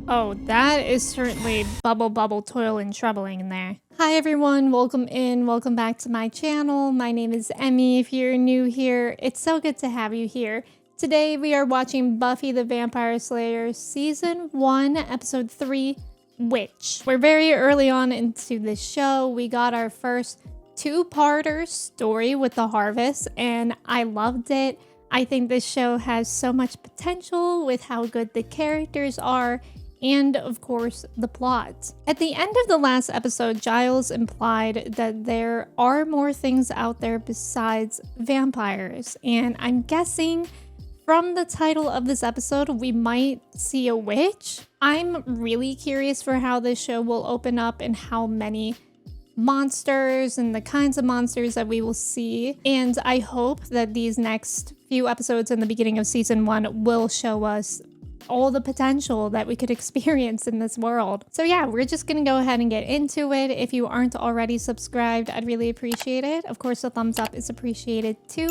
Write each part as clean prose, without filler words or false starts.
Oh, that is certainly bubble, toil, and troubling in there. Hi everyone, welcome in, welcome back to my channel. My name is Emmy. If you're new here, it's so good to have you here. Today we are watching Buffy the Vampire Slayer Season 1, Episode 3, Witch. We're very early on into this show. We got our first two-parter story with the harvest, and I loved it. I think this show has so much potential with how good the characters are, and of course the plot. At the end of the last episode, Giles implied that there are more things out there besides vampires, and I'm guessing from the title of this episode we might see a witch. I'm really curious for how this show will open up and how many monsters and the kinds of monsters that we will see, and I hope that these next few episodes in the beginning of season 1 will show us all the potential that we could experience in this world. So yeah, we're just gonna go ahead and get into it. If you aren't already subscribed, I'd really appreciate it. Of course, a thumbs up is appreciated too.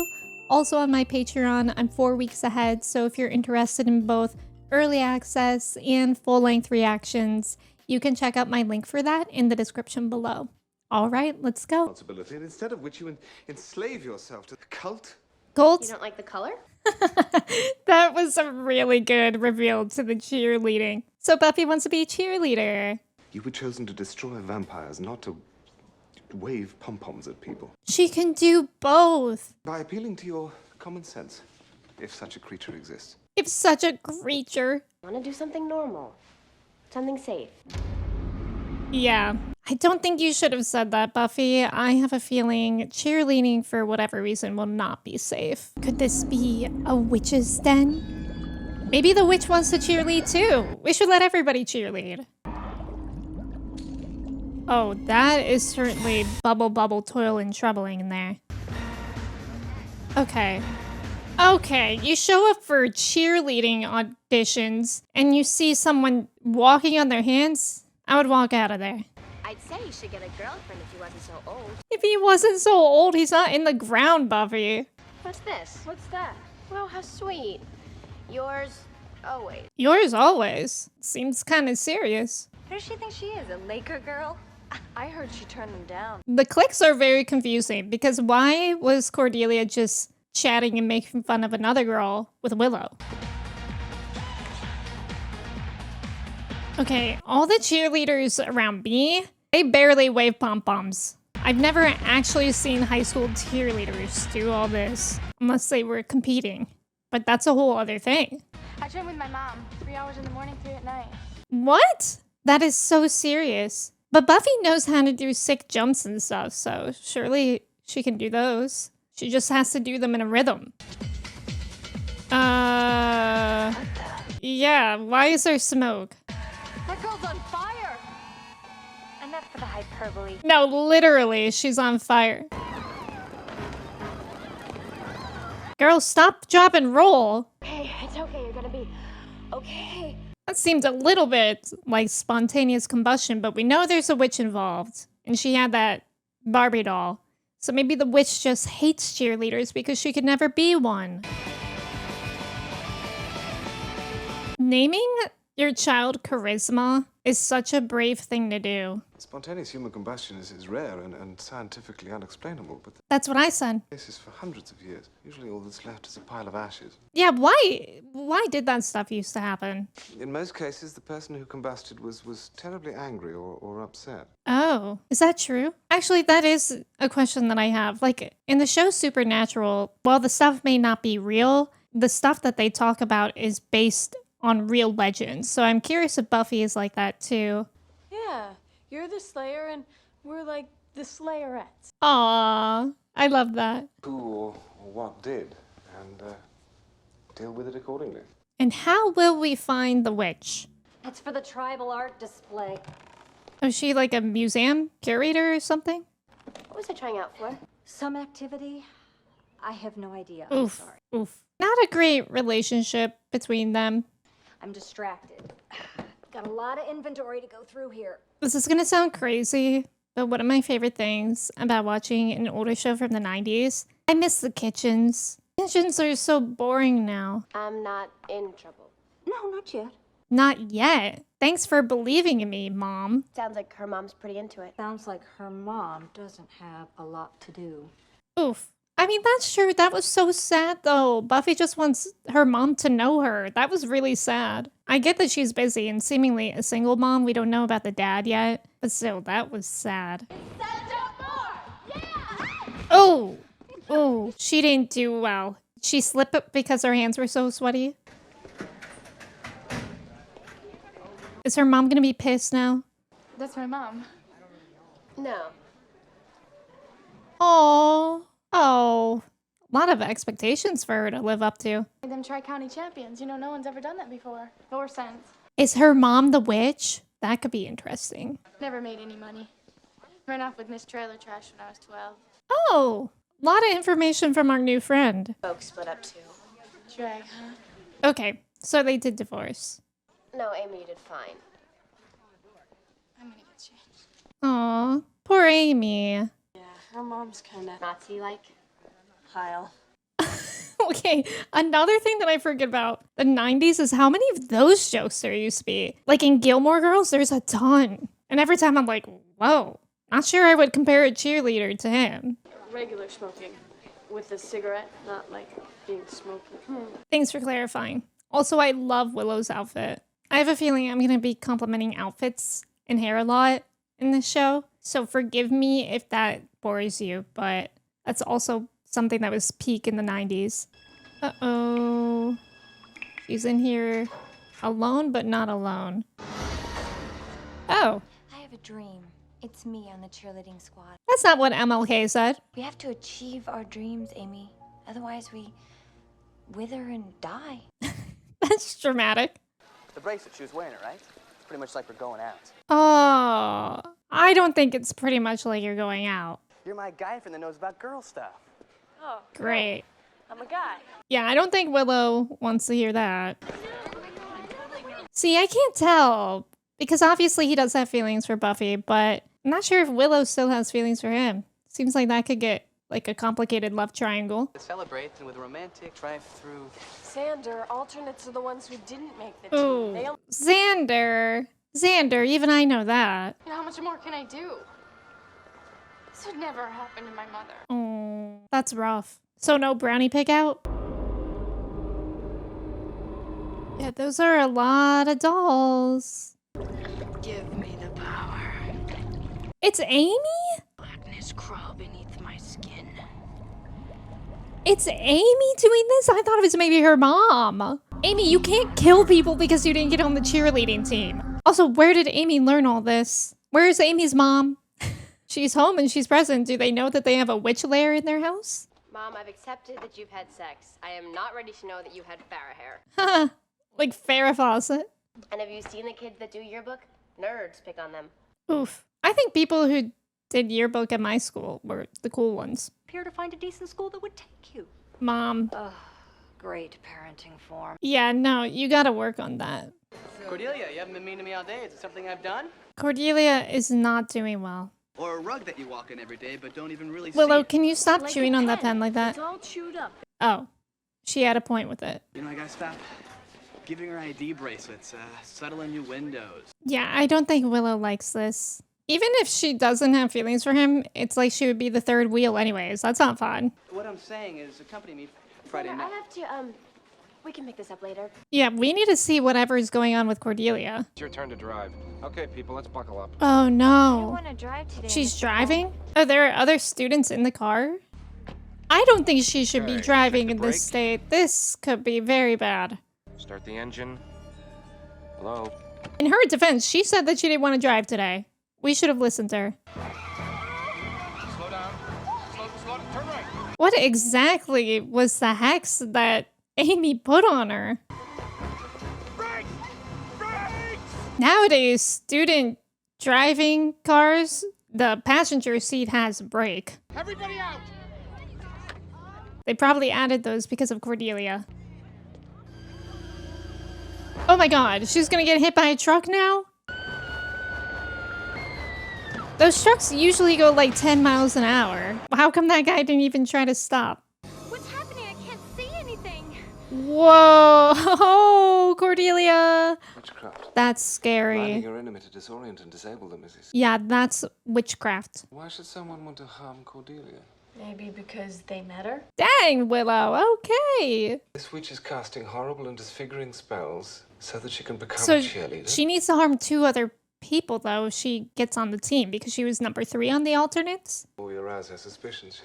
Also on my Patreon, I'm 4 weeks ahead, so if you're interested in both early access and full-length reactions, you can check out my link for that in the description below. All right, let's go. And instead of which you enslave yourself to the cult. Gold? You don't like the color? That was a really good reveal to the cheerleading. So Buffy wants to be a cheerleader. You were chosen to destroy vampires, not to wave pom-poms at people. She can do both. By appealing to your common sense, if such a creature exists. If such a creature. I want to do something normal. Something safe. Yeah. I don't think you should have said that, Buffy. I have a feeling cheerleading for whatever reason will not be safe. Could this be a witch's den? Maybe the witch wants to cheerlead too. We should let everybody cheerlead. Oh, that is certainly bubble, toil, and troubling in there. Okay. Okay, you show up for cheerleading auditions and you see someone walking on their hands, I would walk out of there. I'd say you should get a girlfriend if he wasn't so old. If he wasn't so old, he's not in the ground, Buffy. What's this? What's that? Well, how sweet. Yours always. Yours always. Seems kind of serious. Who does she think she is, a Laker girl? I heard she turned them down. The clicks are very confusing because why was Cordelia just chatting and making fun of another girl with Willow? Okay, all the cheerleaders around me, they barely wave pom-poms. I've never actually seen high school cheerleaders do all this, unless they were competing. But that's a whole other thing. I train with my mom, 3 hours in the morning, 3 at night. What? That is so serious. But Buffy knows how to do sick jumps and stuff, so surely she can do those. She just has to do them in a rhythm. Yeah, why is there smoke? That girl's on fire! Enough for the hyperbole. No, literally, she's on fire. Girl, stop, drop, and roll. Hey, it's okay. You're gonna be okay. That seemed a little bit like spontaneous combustion, but we know there's a witch involved. And she had that Barbie doll. So maybe the witch just hates cheerleaders because she could never be one. Naming your child Charisma is such a brave thing to do. Spontaneous human combustion is rare and scientifically unexplainable, but the That's what I said. case is for hundreds of years. Usually all that's left is a pile of ashes. Yeah, why did that stuff used to happen? In most cases, the person who combusted was terribly angry or upset. Oh, is that true? Actually, that is a question that I have. Like, in the show Supernatural, while the stuff may not be real, the stuff that they talk about is based on real legends. So I'm curious if Buffy is like that too. Yeah, you're the Slayer and we're like the Slayerettes. Aww, I love that. Who or what did, and deal with it accordingly. And how will we find the witch? It's for the tribal art display. Is she like a museum curator or something? What was I trying out for? Some activity? I have no idea. Oof, I'm sorry. oof. Not a great relationship between them. I'm distracted. Got a lot of inventory to go through here. This is gonna sound crazy, but one of my favorite things about watching an older show from the 90s, I miss the kitchens. Kitchens are so boring now. I'm not in trouble. No, not yet. Not yet. Thanks for believing in me, Mom. Sounds like her mom's pretty into it. Sounds like her mom doesn't have a lot to do. Oof. I mean, that's true. That was so sad, though. Buffy just wants her mom to know her. That was really sad. I get that she's busy and seemingly a single mom. We don't know about the dad yet. But still, that was sad. Oh! Oh, she didn't do well. She slipped up because her hands were so sweaty. Is her mom gonna be pissed now? That's my mom. No. Oh, oh. A lot of expectations for her to live up to. Them Tri-County champions. You know, no one's ever done that before. Or since. Is her mom the witch? That could be interesting. Never made any money. Ran off with Miss Trailer Trash when I was 12. Oh, a lot of information from our new friend. Folks split up too. Drag, huh? Okay, so they did divorce. No, Amy, you did fine. I'm gonna get you. Aw, poor Amy. Yeah, her mom's kind of Nazi-like. pile. Okay, another thing that I forget about the 90s is how many of those jokes there used to be. Like in Gilmore Girls, there's a ton. And every time I'm like, whoa, not sure I would compare a cheerleader to him. Regular smoking with a cigarette, not like being smoky. Thanks for clarifying. Also, I love Willow's outfit. I have a feeling I'm going to be complimenting outfits and hair a lot in this show. So forgive me if that bores you, but that's also something that was peak in the 90s. Uh-oh. She's in here alone, but not alone. Oh, I have a dream. It's me on the cheerleading squad. that's not what MLK said. We have to achieve our dreams, Amy. Otherwise, we wither and die. That's dramatic. The bracelet, she was wearing it, right? It's pretty much like we're going out. Oh, I don't think it's pretty much like you're going out. You're my guy friend that knows about girl stuff. Oh, Great. I'm a guy. Yeah, I don't think Willow wants to hear that. See, I can't tell. Because obviously he does have feelings for Buffy, but I'm not sure if Willow still has feelings for him. Seems like that could get like a complicated love triangle. To celebrate and with a romantic drive-through. Xander, alternates are the ones who didn't make the team. Ooh, They only... Xander. Xander, even I know that. You know, how much more can I do? This would never happen to my mother. Oh, that's rough. So no brownie pick out? Yeah, those are a lot of dolls. Give me the power. It's Amy? Blackness crawl beneath my skin. It's Amy doing this? I thought it was maybe her mom. Amy, you can't kill people because you didn't get on the cheerleading team. Also, where did Amy learn all this? Where is Amy's mom? She's home and she's present. Do they know that they have a witch lair in their house? Mom, I've accepted that you've had sex. I am not ready to know that you had Farrah hair. Haha, like Farrah Fawcett. And have you seen the kids that do yearbook? Nerds pick on them. Oof. I think people who did yearbook at my school were the cool ones. Appear to find a decent school that would take you. Mom. Great parenting form. Yeah, no, you gotta work on that. Cordelia, you haven't been mean to me all day. Is it something I've done? Cordelia is not doing well. Or a rug that you walk in every day but don't even really Willow, see. can you stop chewing on that pen like that? It's all chewed up. Oh, she had a point with it. You know, I gotta stop giving her ID bracelets, subtle innuendos. Yeah, I don't think Willow likes this. Even if she doesn't have feelings for him, it's like she would be the third wheel anyways. That's not fun. What I'm saying is, accompany me Friday I night. have to, we can pick this up later. Yeah, we need to see whatever's going on with Cordelia. It's your turn to drive. Okay, people, let's buckle up. Oh I no. want to drive today. She's driving? Oh, there are other students in the car? I don't think she should be Okay, driving check in the this brake. state. This could be very bad. Start the engine. Hello? In her defense, she said that she didn't want to drive today. We should have listened to her. Slow down. Slow, turn right. What exactly was the hex that Amy put on her? Brakes! Brakes! Nowadays, student driving cars, the passenger seat has a brake. Everybody out! They probably added those because of Cordelia. Oh my god, she's gonna get hit by a truck now? Those trucks usually go like 10 miles an hour. How come that guy didn't even try to stop? What's happening? I can't see anything. Whoa, Cordelia. Witchcraft. That's scary. Blinding your enemy to disorient and disable them is. Yeah, that's witchcraft. Why should someone want to harm Cordelia? Maybe because they met her? Dang, Willow. Okay. This witch is casting horrible and disfiguring spells so that she can become So a cheerleader. she needs to harm 2 other people, though, if she gets on the team, because she was number 3 on the alternates. We arouse her suspicions.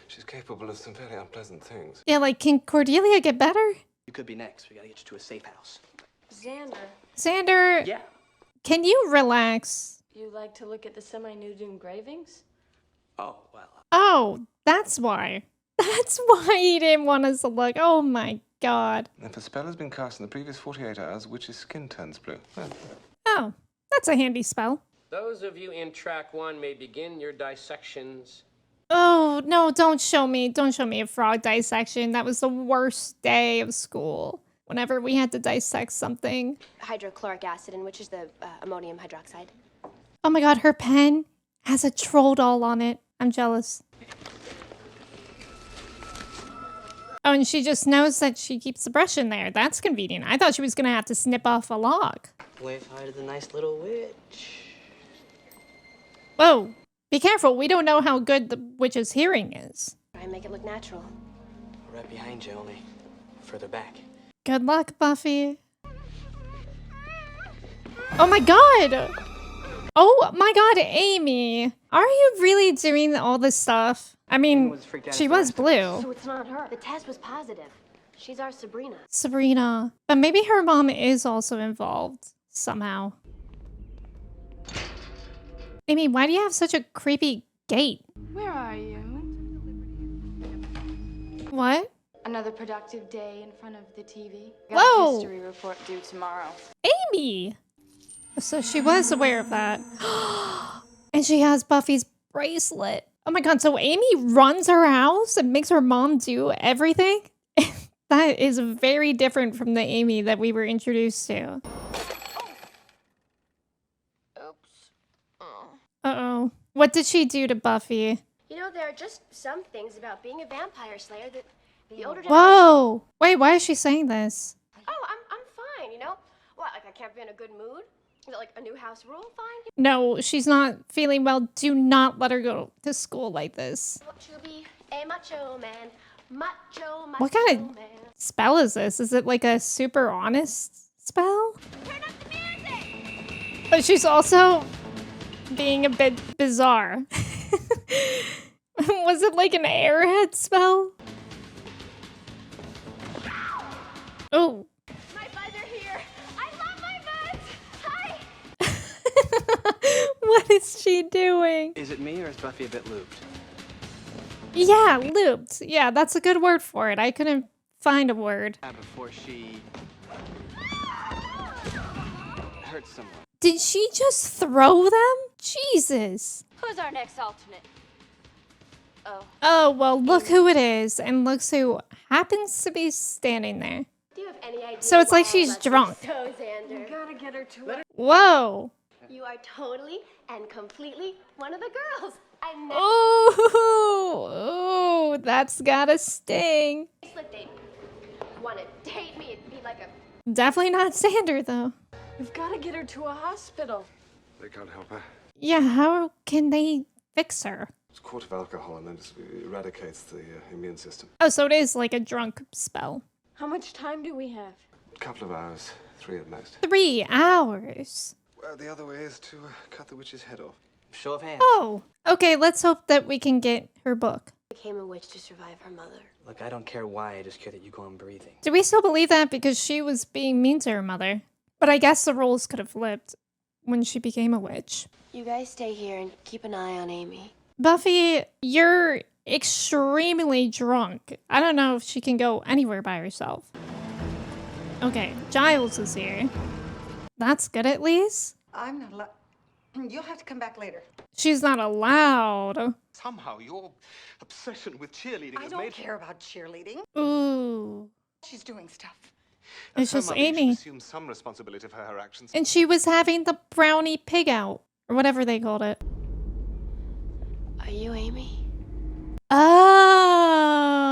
She's capable of some very unpleasant things. Yeah, like, can Cordelia get better? You could be next. We gotta get you to a safe house. Xander, Yeah. can you relax? You like to look at the semi-nude engravings? Oh, well. Oh, that's why. That's why he didn't want us to look. Oh my god. If a spell has been cast in the previous 48 hours, witch's skin turns blue. Well, Oh, that's a handy spell. Those of you in track 1 may begin your dissections. Oh, no, don't show me. Don't show me a frog dissection. That was the worst day of school. Whenever we had to dissect something. Hydrochloric acid, in which is the ammonium hydroxide. Oh my god, her pen has a troll doll on it. I'm jealous. Oh, and she just knows that she keeps the brush in there. That's convenient. I thought she was gonna have to snip off a log. Wave hi to the nice little witch. Whoa, be careful. We don't know how good the witch's hearing is. Try and make it look natural. Right behind you, only further back. Good luck, Buffy. Oh my god! Oh my god, Amy! Are you really doing all this stuff? I mean, she was blue. So it's not her. The test was positive. She's our Sabrina. Sabrina. But maybe her mom is also involved somehow. Amy, why do you have such a creepy gait? Where are you? What? Another productive day in front of the TV. Whoa! Got a history report due tomorrow. Amy! So she was aware of that. And she has Buffy's bracelet. Oh my god, so Amy runs her house and makes her mom do everything? That is very different from the Amy that we were introduced to. Oops. Oh. Uh-oh. What did she do to Buffy? You know, there are just some things about being a vampire slayer that the older generation... Whoa! Wait, why is she saying this? Oh, I'm fine, you know? What, like I can't be in a good mood? Is it like a new house rule? Fine. No, she's not feeling well. Do not let her go to school like this. To be a macho man. Macho What kind of man. spell is this? Is it like a super honest spell? Turn up the music! But she's also being a bit bizarre. Was it like an airhead spell? Oh. My buds are here. I love my buds. Hi. What is she doing? Is it me or is Buffy a bit looped? Yeah, looped. Yeah, that's a good word for it. I couldn't find a word. Before she hurt someone. Did she just throw them? Jesus. Who's our next alternate? Oh. Oh, well, look who it is. And looks who happens to be standing there. Do you have any idea? So it's like why I she's love drunk. you So, Xander. You gotta get her to it. Whoa. You are totally and completely one of the girls. I never Ooh, that's gotta sting. slip date. Want to date me? It'd be like a... Definitely not Xander, though. We've gotta get her to a hospital. They can't help her. Yeah, how can they fix her? It's a quart of alcohol and then it eradicates the immune system. Oh, so it is like a drunk spell. How much time do we have? A couple of hours, 3 at most. 3 hours. Well, the other way is to cut the witch's head off. Show of hands. Oh, okay, let's hope that we can get her book. Became a witch to survive her mother. Look, I don't care why, I just care that you go on breathing. Do we still believe that because she was being mean to her mother? But I guess the roles could have flipped when she became a witch. You guys stay here and keep an eye on Amy. Buffy, you're extremely drunk. I don't know if she can go anywhere by herself. Okay, Giles is here. That's good at least. I'm not allowed. You'll have to come back later. She's not allowed. Somehow your obsession with cheerleading I has don't made... care about cheerleading. Ooh. She's doing stuff. It's Her just mother, you should Amy. assume some responsibility for her actions. And she was having the brownie pig out. Or whatever they called it. Are you Amy?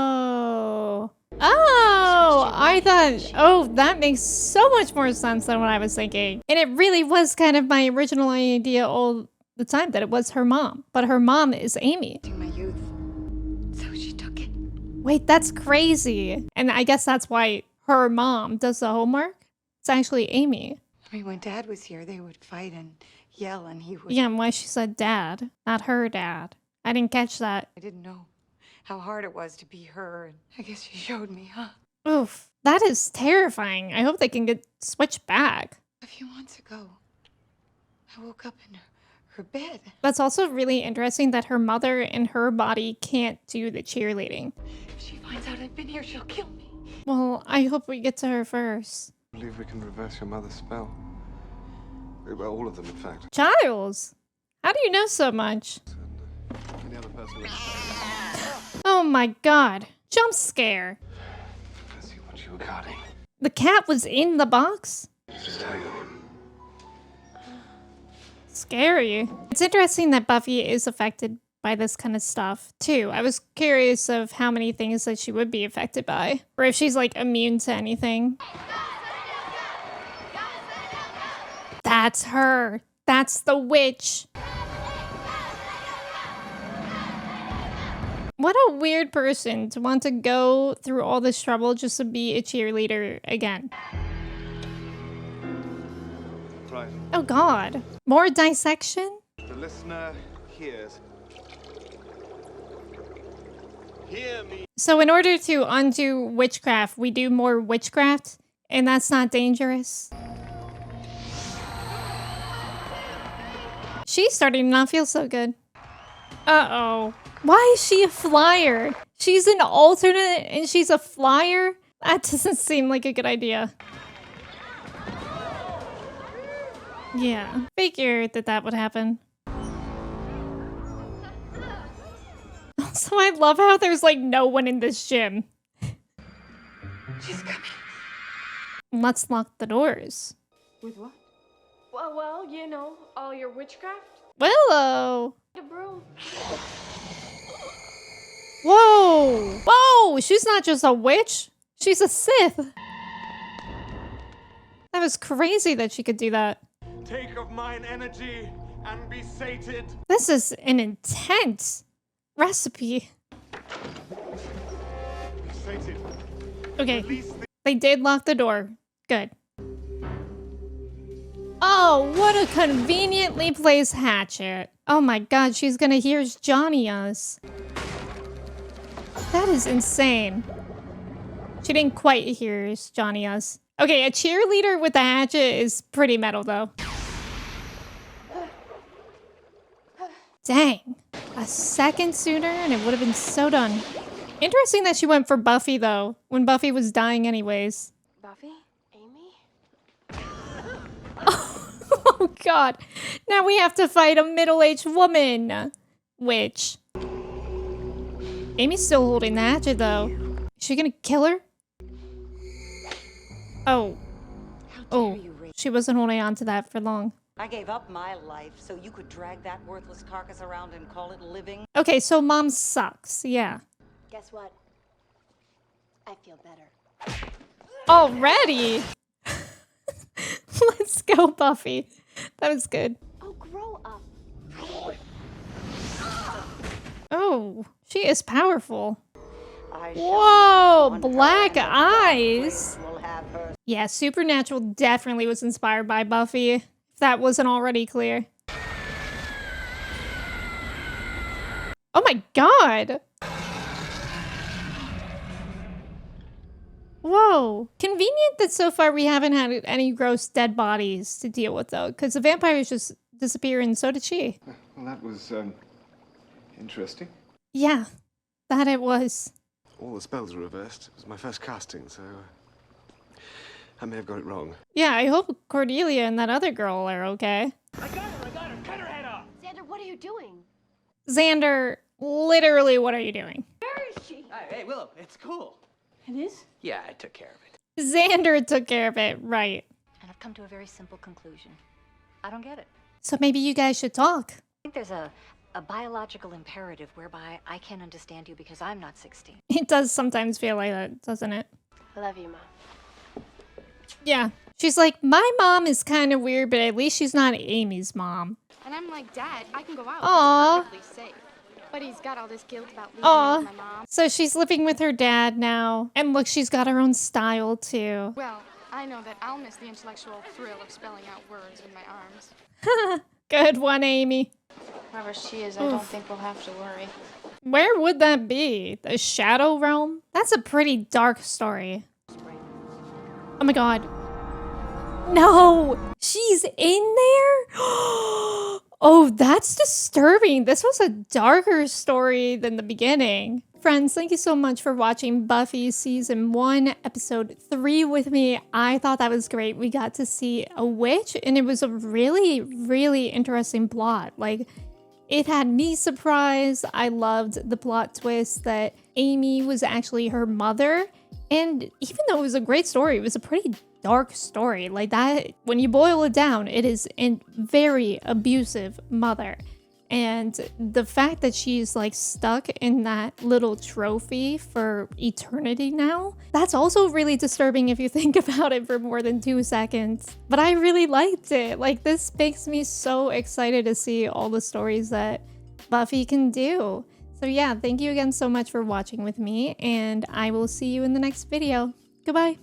Oh. Oh, I thought, oh, that makes so much more sense than what I was thinking. And it really was kind of my original idea all the time that it was her mom. But her mom is Amy. In my youth. So she took it. Wait, that's crazy. And I guess that's why her mom does the homework. It's actually Amy. I mean, when Dad was here, they would fight and yell, and he would... Yeah, and why she said dad, not her dad. I didn't catch that. I didn't know how hard it was to be her, and I guess she showed me, huh? Oof, that is terrifying. I hope they can get switched back. A few months ago, I woke up in her bed. That's also really interesting that her mother and her body can't do the cheerleading. If she finds out I've been here, she'll kill me. Well, I hope we get to her first. I believe we can reverse your mother's spell. Well, all of them, in fact. Giles, how do you know so much? Any other person with... Oh my god, jump scare. I see what you were guarding. The cat was in the box? Just tell you. Scary. It's interesting that Buffy is affected by this kind of stuff, too. I was curious of how many things that she would be affected by. Or if she's, like, immune to anything. That's her. That's the witch. What a weird person to want to go through all this trouble just to be a cheerleader again. Right. Oh god. More dissection? The listener hears. Hear me. So in order to undo witchcraft, we do more witchcraft, and that's not dangerous. She's starting to not feel so good. Uh-oh. Why is she a flyer? She's an alternate and she's a flyer? That doesn't seem like a good idea. Yeah, figured that would happen. Also, I love how there's like no one in this gym. She's coming. Let's lock the doors. With what? Well, you know, all your witchcraft. Willow! The broom. Whoa! Whoa! She's not just a witch. She's a Sith. That was crazy that she could do that. Take of mine energy and be sated. This is an intense recipe. Be sated. Okay, they did lock the door. Good. Oh, what a conveniently placed hatchet. Oh my god, she's gonna hear Johnny us. That is insane. She didn't quite hear Johnny us. Okay, a cheerleader with a hatchet is pretty metal though. Dang. A second sooner and it would have been so done. Interesting that she went for Buffy though, when Buffy was dying anyways. Buffy? Amy? Oh god. Now we have to fight a middle-aged woman. Witch. Amy's still holding the hatchet though. Is she gonna kill her? Oh. Oh. She wasn't holding on to that for long. I gave up my life so you could drag that worthless carcass around and call it living. Okay, so mom sucks. Yeah. Guess what? I feel better. Already? Let's go, Buffy. That was good. Oh, grow up. Oh, she is powerful. Whoa, black eyes. Yeah, Supernatural definitely was inspired by Buffy, if that wasn't already clear. Oh my god. Whoa. Convenient that so far we haven't had any gross dead bodies to deal with, though, because the vampires just disappear and so did she. Well, that was, interesting. Yeah, that it was. All the spells were reversed. It was my first casting, so I may have got it wrong. Yeah, I hope Cordelia and that other girl are okay. I got her, cut her head off! Xander, what are you doing? Xander, literally, what are you doing? Where is she? Hey, Willow, it's cool. It is? Yeah, I took care of it. Xander took care of it, right. And I've come to a very simple conclusion. I don't get it. So maybe you guys should talk. I think there's a a biological imperative whereby I can't understand you because I'm not 16. It does sometimes feel like that, doesn't it? I love you, Mom. Yeah. She's like, my mom is kind of weird, but at least she's not Amy's mom. And I'm like, Dad, I can go out. Aww. It's perfectly safe. But he's got all this guilt about leaving Aw. me with my mom. So she's living with her dad now. And look, she's got her own style too. Well, I know that I'll miss the intellectual thrill of spelling out words with my arms. Good one, Amy. Wherever she is, I don't think we'll have to worry. Where would that be? The Shadow Realm? That's a pretty dark story. Oh my god. No! She's in there? Oh, that's disturbing. This was a darker story than the beginning. Friends, thank you so much for watching Buffy Season 1, Episode 3 with me. I thought that was great. We got to see a witch, and it was a really, really interesting plot. Like, it had me surprised. I loved the plot twist that Amy was actually her mother. And even though it was a great story, it was a pretty dark story. Like that, when you boil it down, it is a very abusive mother. And the fact that she's like stuck in that little trophy for eternity now, that's also really disturbing if you think about it for more than 2 seconds. But I really liked it. Like, this makes me so excited to see all the stories that Buffy can do. So yeah, thank you again so much for watching with me, and I will see you in the next video. Goodbye.